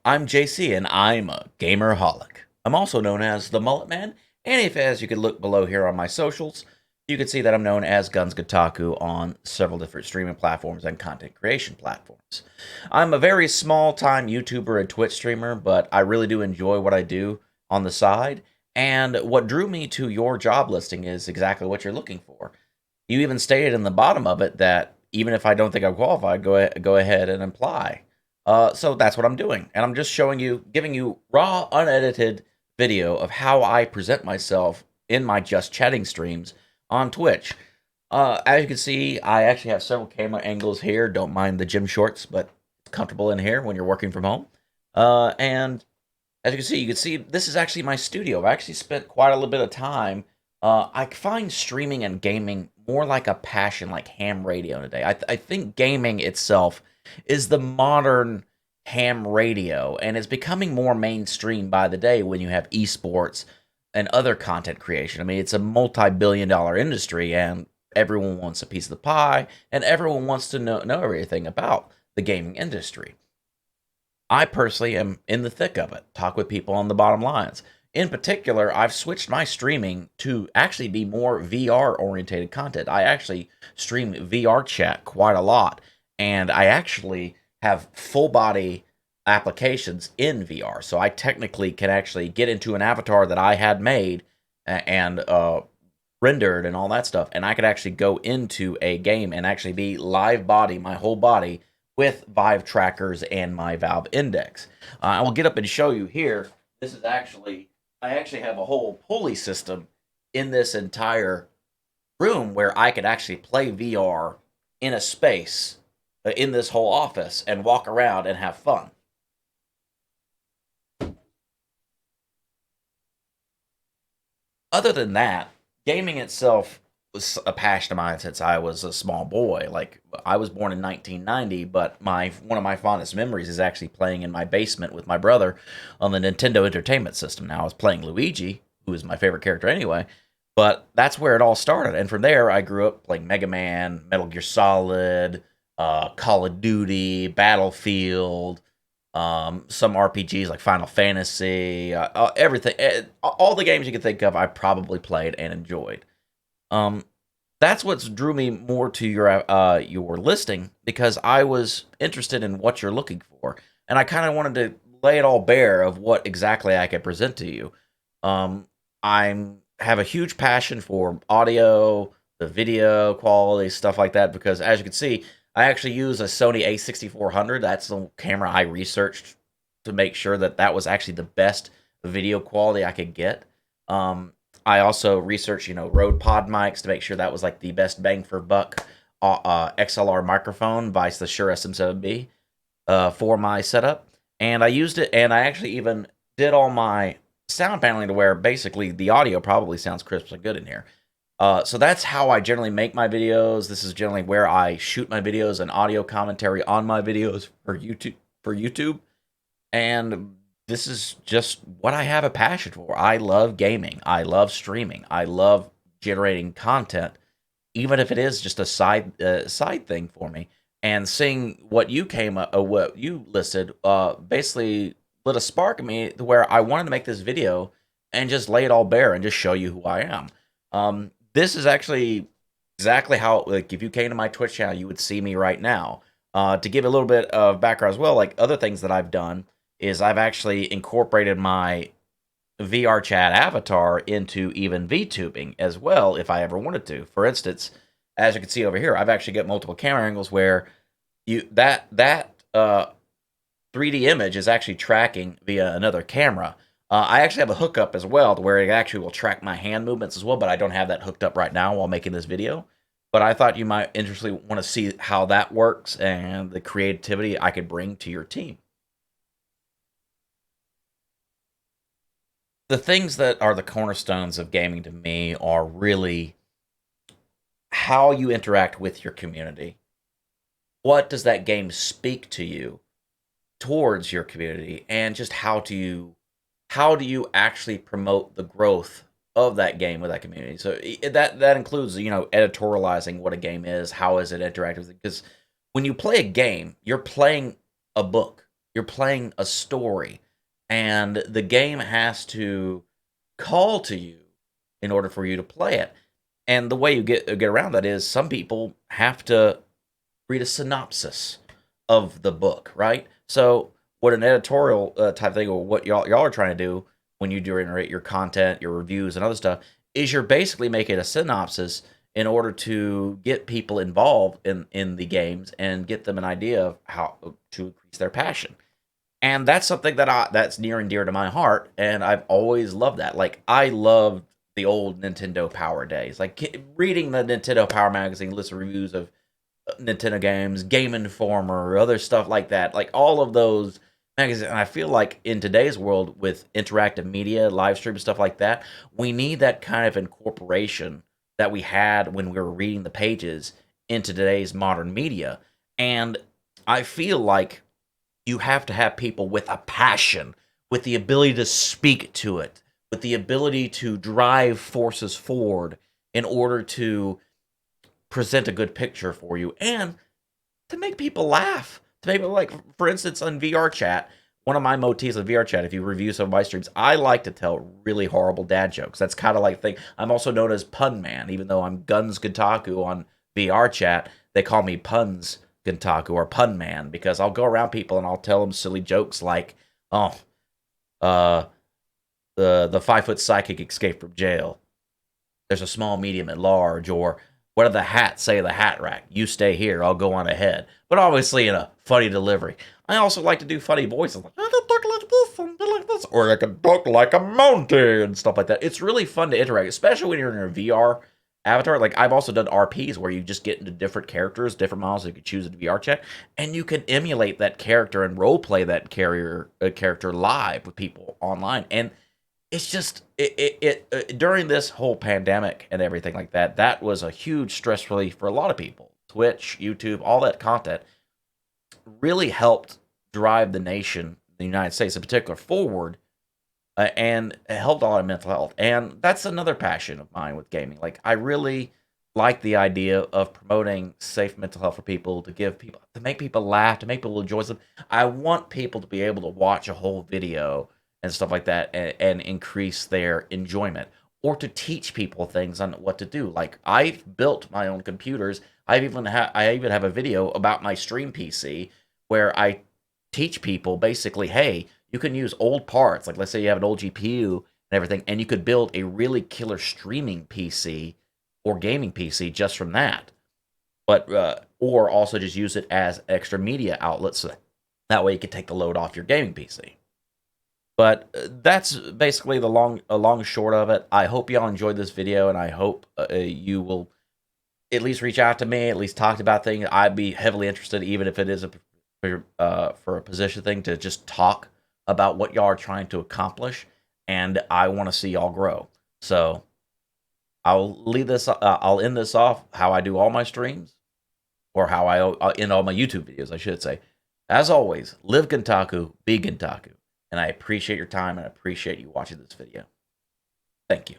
I'm JC and I'm a gameraholic. I'm also known as the Mullet Man, and if as you could look below here on my socials, you can see that I'm known as Guns Gataku on several different streaming platforms and content creation platforms. I'm a very small time YouTuber and Twitch streamer, but I really do enjoy what I do on the side. And what drew me to your job listing is exactly what you're looking for. You even stated in the bottom of it that even if I don't think I'm qualified, go ahead and apply. So that's what I'm doing, and I'm just showing you, giving you raw, unedited video of how I present myself in my Just Chatting streams on Twitch. As you can see, I actually have several camera angles here. Don't mind the gym shorts, but it's comfortable in here when you're working from home. And as you can see this is actually my studio. I've actually spent quite a little bit of time. I find streaming and gaming more like a passion, like ham radio today. I think gaming itself is the modern ham radio, and it's becoming more mainstream by the day when you have esports and other content creation. I mean, it's a multi-billion-dollar industry, and everyone wants a piece of the pie, and everyone wants to know everything about the gaming industry. I personally am in the thick of it. Talk with people on the bottom lines. In particular, I've switched my streaming to actually be more VR orientated content. I actually stream VR chat quite a lot, and I actually have full body applications in VR. So I technically can actually get into an avatar that I had made and rendered and all that stuff, and I could actually go into a game and actually be live body, my whole body, with Vive trackers and my Valve Index. I will get up and show you here. This is actually, I actually have a whole pulley system in this entire room where I could actually play VR in a space in this whole office and walk around and have fun. Other than that, gaming itself was a passion of mine since I was a small boy. Like, I was born in 1990, but my one of my fondest memories is actually playing in my basement with my brother on the Nintendo Entertainment System. Now, I was playing Luigi, who is my favorite character anyway, but that's where it all started. And from there, I grew up playing Mega Man, Metal Gear Solid, Call of Duty, Battlefield, some RPGs like Final Fantasy, everything, all the games you can think of, I probably played and enjoyed. Um, that's what's drew me more to your listing because I was interested in what you're looking for, and I kind of wanted to lay it all bare of what exactly I could present to you. I'm have a huge passion for audio, the video quality, stuff like that, because as you can see, I actually use a Sony A6400. That's the camera I researched to make sure that that was actually the best video quality I could get. I also researched, Rode Pod mics to make sure that was like the best bang for buck XLR microphone, vice the Shure SM7B for my setup. And I used it, and I actually even did all my sound paneling to where basically the audio probably sounds crisp and good in here. So that's how I generally make my videos. This is generally where I shoot my videos and audio commentary on my videos for YouTube. And this is just what I have a passion for. I love gaming. I love streaming. I love generating content, even if it is just a side thing for me. And seeing what you listed, basically lit a spark in me to where I wanted to make this video and just lay it all bare and just show you who I am. This is actually exactly how, like, if you came to my Twitch channel, you would see me right now. To give a little bit of background as well, like other things that I've done is I've actually incorporated my VR chat avatar into even VTubing as well if I ever wanted to. For instance, as you can see over here, I've actually got multiple camera angles where that 3D image is actually tracking via another camera. I actually have a hookup as well to where it actually will track my hand movements as well, but I don't have that hooked up right now while making this video. But I thought you might interestingly want to see how that works and the creativity I could bring to your team. The things that are the cornerstones of gaming to me are really how you interact with your community. What does that game speak to you towards your community, and just how do you actually promote the growth of that game with that community? So that includes editorializing what a game is, how is it interactive? Because when you play a game, you're playing a book. you're playing a story, and the game has to call to you in order for you to play it. And the way you get around that is some people have to read a synopsis of the book, right? So what an editorial type thing, or what y'all are trying to do when you generate your content, your reviews, and other stuff, is you're basically making a synopsis in order to get people involved in the games and get them an idea of how to increase their passion. And that's something that's near and dear to my heart, and I've always loved that. Like, I loved the old Nintendo Power days. Like, reading the Nintendo Power magazine, list of reviews of Nintendo games, Game Informer, other stuff like that. Like, all of those magazines. And I feel like in today's world with interactive media, live stream, stuff like that, we need that kind of incorporation that we had when we were reading the pages into today's modern media. And I feel like you have to have people with a passion, with the ability to speak to it, with the ability to drive forces forward in order to present a good picture for you and to make people laugh. To make, like, for instance, on VR chat, one of my motifs of VR chat, if you review some of my streams, I like to tell really horrible dad jokes. That's kind of like thing. I'm also known as Pun Man, even though I'm Guns Gataku on VR chat. They call me Puns Gataku or Pun Man because I'll go around people and I'll tell them silly jokes like, "Oh, the 5-foot psychic escaped from jail. There's a small, medium, and large," or "What did the hat say to the hat rack? You stay here, I'll go on ahead." But obviously in a funny delivery. I also like to do funny voices, like, "I can talk like this, and like this," or "I can talk like a monkey," and stuff like that. It's really fun to interact, especially when you're in a VR avatar. Like, I've also done RPs where you just get into different characters, different models you could choose in VR chat, and you can emulate that character and role play that character live with people online. And it's just during this whole pandemic and everything like that, that was a huge stress relief for a lot of people. Twitch, YouTube, all that content really helped drive the nation, the United States in particular, forward, and it helped a lot of mental health. And that's another passion of mine with gaming. Like, I really like the idea of promoting safe mental health for people, to make people laugh, to make people enjoy them. I want people to be able to watch a whole video and stuff like that, and increase their enjoyment, or to teach people things on what to do. Like, I've built my own computers. I even have a video about my stream PC where I teach people basically, hey, you can use old parts. Like, let's say you have an old GPU and everything, and you could build a really killer streaming PC or gaming PC just from that. But or also just use it as extra media outlets. So that way you can take the load off your gaming PC. But that's basically the long short of it. I hope y'all enjoyed this video, and I hope you will at least reach out to me, at least talk about things. I'd be heavily interested, even if it is for a position thing, to just talk about what y'all are trying to accomplish, and I want to see y'all grow. So I'll end this off how I do all my streams, or how I end all my YouTube videos, I should say. As always, live Gintaku, be Gintaku. And I appreciate your time and I appreciate you watching this video. Thank you.